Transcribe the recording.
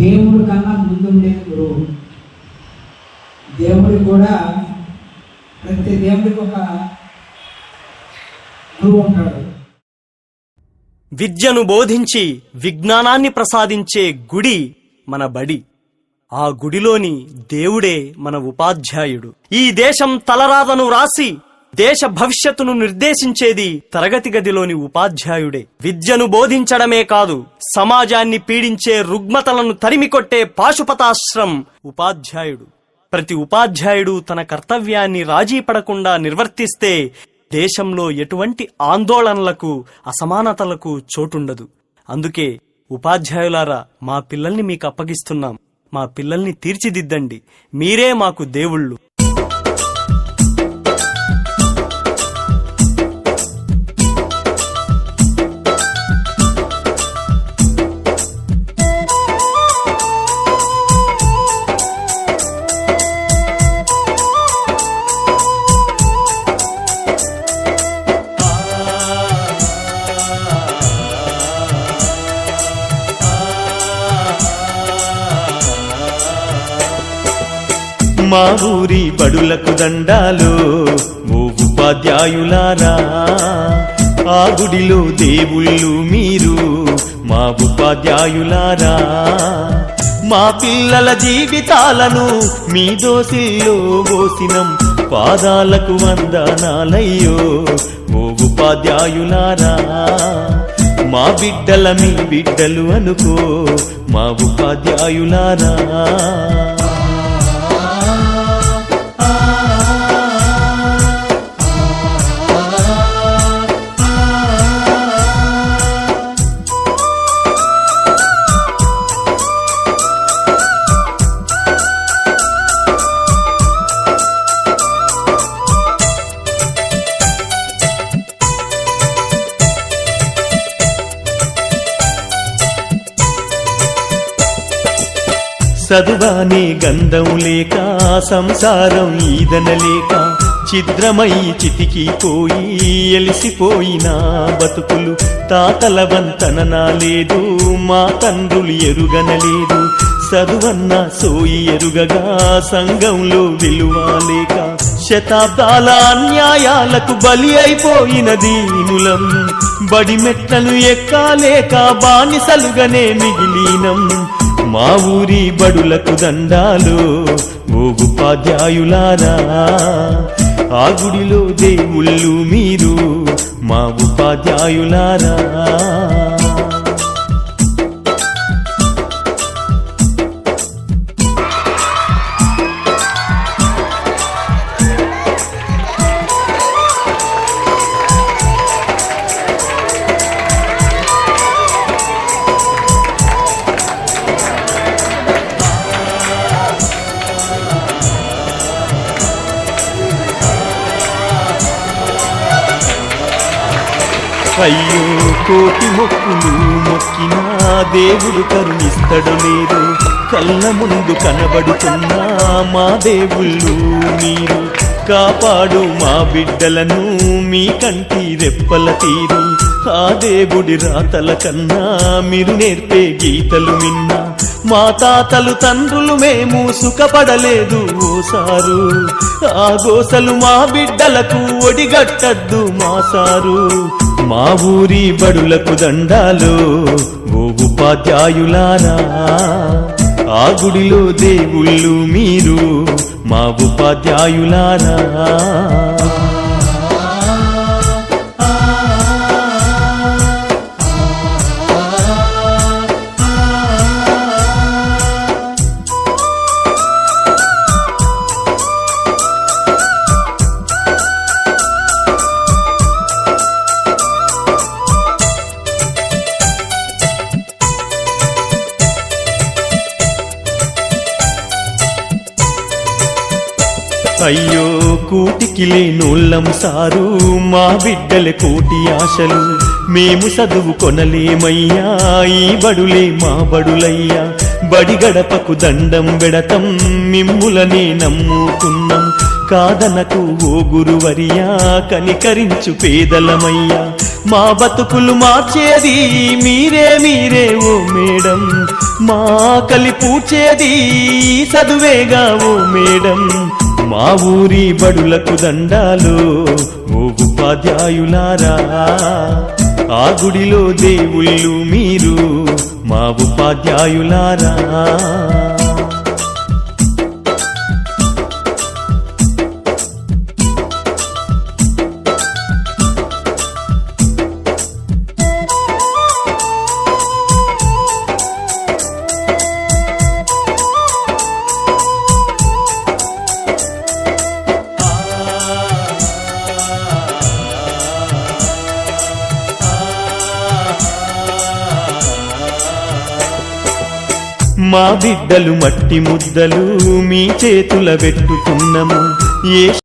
దేవుడి కన్నా ముందుండే గురువు. దేవుడి కూడా ప్రతి దేవుడికి ఒక గురువు ఉంటాడు. విద్యను బోధించి విజ్ఞానాన్ని ప్రసాదించే గుడి మన బడి. ఆ గుడిలోని దేవుడే మన ఉపాధ్యాయుడు. ఈ దేశం తలరాతను రాసి దేశ భవిష్యత్తును నిర్దేశించేది తరగతి గదిలోని ఉపాధ్యాయుడే. విద్యను బోధించడమే కాదు, సమాజాన్ని పీడించే రుగ్మతలను తరిమికొట్టే పాశుపతాశ్రం ఉపాధ్యాయుడు. ప్రతి ఉపాధ్యాయుడు తన కర్తవ్యాన్ని రాజీ పడకుండా నిర్వర్తిస్తే దేశంలో ఎటువంటి ఆందోళనలకు, అసమానతలకు చోటుండదు. అందుకే ఉపాధ్యాయులారా, మా పిల్లల్ని మీకు అప్పగిస్తున్నాం. మా పిల్లల్ని తీర్చిదిద్దండి. మీరే మాకు దేవుళ్ళు. మా ఊరి బడులకు దండాలు ఓ ఉపాధ్యాయులారా, ఆ గుడిలో దేవుళ్ళు మీరు మా ఉపాధ్యాయులారా. మా పిల్లల జీవితాలను మీ దోసిల్లో పోసినం, పాదాలకు వందనాలయ్యో ఓ ఉపాధ్యాయులారా. మా బిడ్డల మీ బిడ్డలు అనుకో మా ఉపాధ్యాయులారా. చదువానే గంధం లేక, సంసారం ఈదనలేక, ఛిద్రమై చితికిపోయి ఎలిసిపోయిన బతుకులు. తాతల వంతననా లేదు, మా తండ్రులు ఎరుగనలేదు. చదువన్న సోయి ఎరుగగా సంఘంలో విలువలేక, శతాబ్దాల అన్యాయాలకు బలి అయిపోయిన దీనులం. బడి మెట్లను ఎక్కాలేక బానిసలుగానే మిగిలినం. మా ఊరి బడులకు దండాలు ఓ ఉపాధ్యాయులారా, ఆ గుడిలో దేవుళ్ళు మీరు మా ఉపాధ్యాయులారా. అయ్యో కోటి మొక్కులు మొక్కినా దేవుడు కరుణిస్తడు లేదు. కళ్ళ ముందు కనబడుతున్నా మా దేవుళ్ళు మీరు. కాపాడు మా బిడ్డలను మీ కంటి రెప్పల తీరు. ఆ దేవుడి రాతల కన్నా మీరు నేర్పే గీతలు మిన్నా. మా తాతలు తండ్రులు మేము సుఖపడలేదు ఓసారు. ఆ గోసలు మా బిడ్డలకు ఒడిగట్టద్దు మా సారు. మా ఊరి బడులకు దండాలు ఓ ఉపాధ్యాయులారా, ఆ గుడిలో దేవుళ్ళు మీరు మా ఉపాధ్యాయులారా. అయ్యో కూటికి లేనోళ్ళం సారు, మా బిడ్డల కోటి ఆశలు. మేము చదువు కొనలేమయ్యా, ఈ బడులే మా బడులయ్యా. బడి గడపకు దండం పెడతం, మిమ్ములనే నమ్ముకున్నాం. కాదనకు ఓ గురువర్యా, కనికరించు పేదలమయ్యా. మా బతుకులు మార్చేది మీరే మీరే ఓ మేడం, మా కలి పూడ్చేది చదువేగా ఓ మేడం. మా ఊరి బడులకు దండాలు ఓ ఉపాధ్యాయులారా, ఆ గుడిలో దేవుళ్ళు మీరు మా ఉపాధ్యాయులారా. మా బిడ్డలు మట్టి ముద్దలు మీ చేతుల పెట్టుకున్నము, ఏ